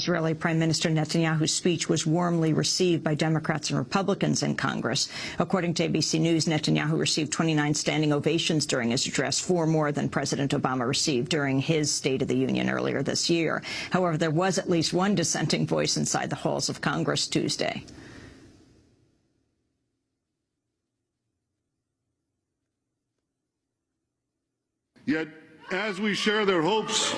Israeli Prime Minister Netanyahu's speech was warmly received by Democrats and Republicans in Congress. According to ABC News, Netanyahu received 29 standing ovations during his address, 4 more than President Obama received during his State of the Union earlier this year. However, there was at least one dissenting voice inside the halls of Congress Tuesday. Yet, as we share their hopes,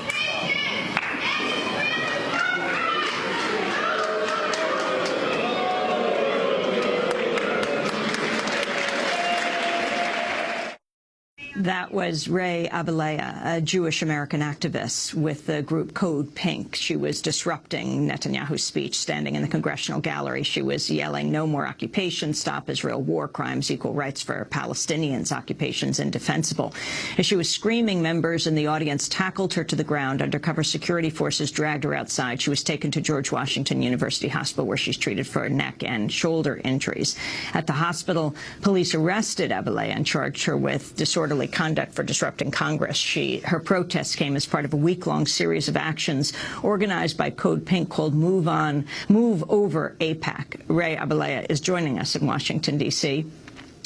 That was Ray Abeleya, a Jewish-American activist with the group Code Pink. She was disrupting Netanyahu's speech, standing in the congressional gallery. She was yelling, "No more occupation, stop Israel war crimes, equal rights for Palestinians, occupations indefensible." As she was screaming, members in the audience tackled her to the ground. Undercover security forces dragged her outside. She was taken to George Washington University Hospital, where she's treated for neck and shoulder injuries. At the hospital, police arrested Abeleya and charged her with disorderly conduct for disrupting Congress. Her protests came as part of a week-long series of actions organized by Code Pink called Move Over AIPAC. Ray Abeleya is joining us in Washington, D.C.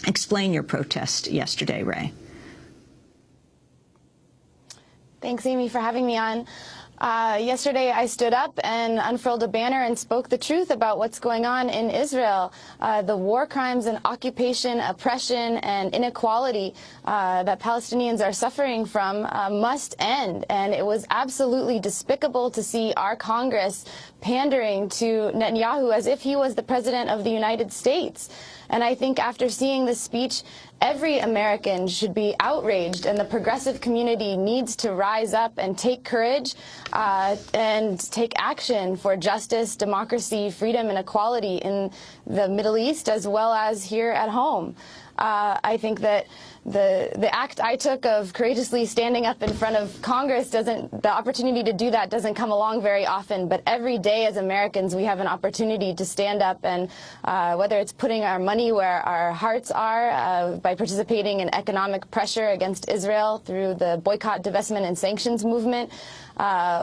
Explain your protest yesterday, Ray. Thanks, Amy, for having me on. Yesterday, I stood up and unfurled a banner and spoke the truth about what's going on in Israel. The war crimes and occupation, oppression, and inequality that Palestinians are suffering from must end. And it was absolutely despicable to see our Congress pandering to Netanyahu as if he was the president of the United States. And I think after seeing this speech, every American should be outraged, and the progressive community needs to rise up and take courage and take action for justice, democracy, freedom, and equality in the Middle East as well as here at home. I think that the act I took of courageously standing up in front of Congress the opportunity to do that doesn't come along very often, but every day as Americans we have an opportunity to stand up, and whether it's putting our money where our hearts are by participating in economic pressure against Israel through the boycott, divestment, and sanctions movement,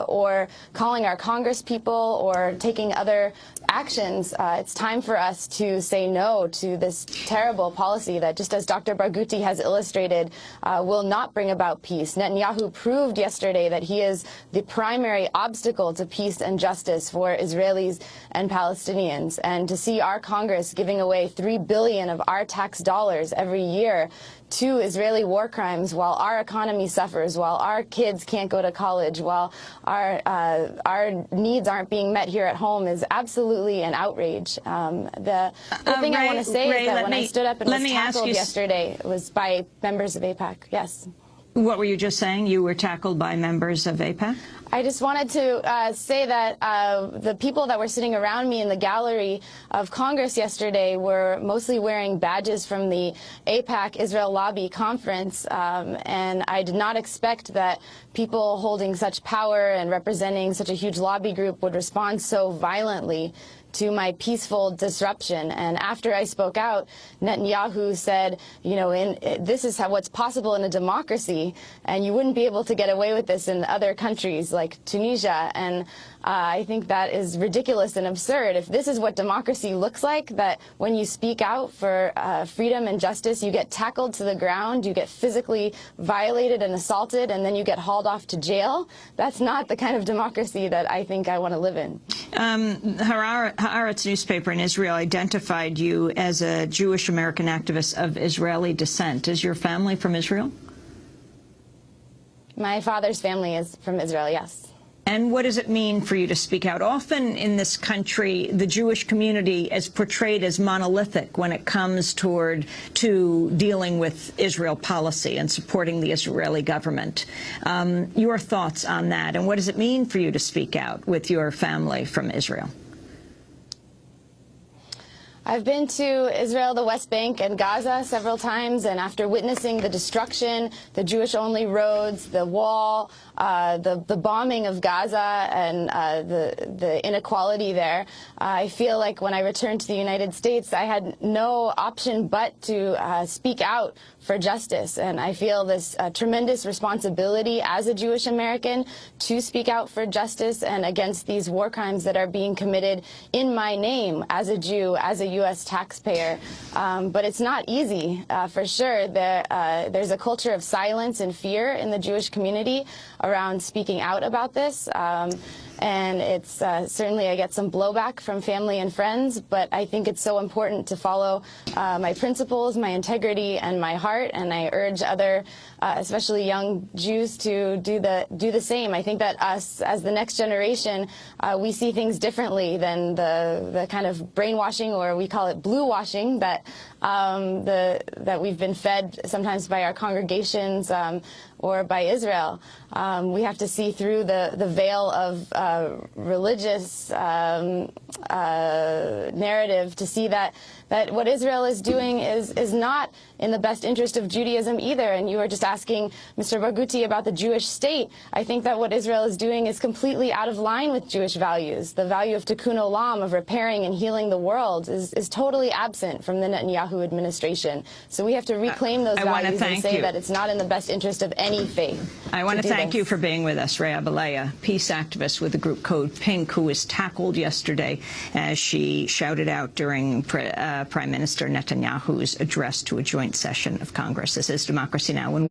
or calling our Congress people or taking other actions, it's time for us to say no to this terrible policy that, just as Dr. Barghouti has illustrated, will not bring about peace. Netanyahu proved yesterday that he is the primary obstacle to peace and justice for Israelis and Palestinians. And to see our Congress giving away $3 billion of our tax dollars every year to Israeli war crimes while our economy suffers, while our kids can't go to college, while our needs aren't being met here at home is absolutely an outrage. The thing I want to say is that when I stood up and was tackled yesterday, it was by members of AIPAC. Yes. What were you just saying? You were tackled by members of AIPAC? I just wanted to say that the people that were sitting around me in the gallery of Congress yesterday were mostly wearing badges from the AIPAC Israel Lobby Conference, and I did not expect that people holding such power and representing such a huge lobby group would respond so violently to my peaceful disruption. And after I spoke out, Netanyahu said, you know, this is what's possible in a democracy, and you wouldn't be able to get away with this in other countries like Tunisia. And I think that is ridiculous and absurd. If this is what democracy looks like, that when you speak out for freedom and justice, you get tackled to the ground, you get physically violated and assaulted, and then you get hauled off to jail, that's not the kind of democracy that I think I want to live in. Haaretz newspaper in Israel identified you as a Jewish American activist of Israeli descent. Is your family from Israel? My father's family is from Israel, yes. And what does it mean for you to speak out? Often in this country, the Jewish community is portrayed as monolithic when it comes to dealing with Israel policy and supporting the Israeli government. Your thoughts on that, and what does it mean for you to speak out with your family from Israel? I've been to Israel, the West Bank, and Gaza several times, and after witnessing the destruction, the Jewish-only roads, the wall, the bombing of Gaza, and the inequality there, I feel like when I returned to the United States, I had no option but to speak out for justice. And I feel this tremendous responsibility as a Jewish American to speak out for justice and against these war crimes that are being committed in my name as a Jew, as a U.S. taxpayer. But it's not easy, for sure. There's a culture of silence and fear in the Jewish community around speaking out about this. And it's certainly I get some blowback from family and friends, but I think it's so important to follow my principles, my integrity, and my heart. And I urge other, especially young Jews, to do the same. I think that us, as the next generation, we see things differently than the kind of brainwashing, or we call it blue washing, that that we've been fed sometimes by our congregations or by Israel. We have to see through the veil of religious narrative to see that what Israel is doing is not in the best interest of Judaism either. And you were just asking Mr. Barghouti about the Jewish state. I think that what Israel is doing is completely out of line with Jewish values. The value of tikkun olam, of repairing and healing the world, is totally absent from the Netanyahu administration. So we have to reclaim those values and say that it's not in the best interest of any faith. I want to thank you for being with us, Ray Abelaya, peace activist with the group Code Pink, who was tackled yesterday as she shouted out during Prime Minister Netanyahu's address to a joint session of Congress. This is Democracy Now!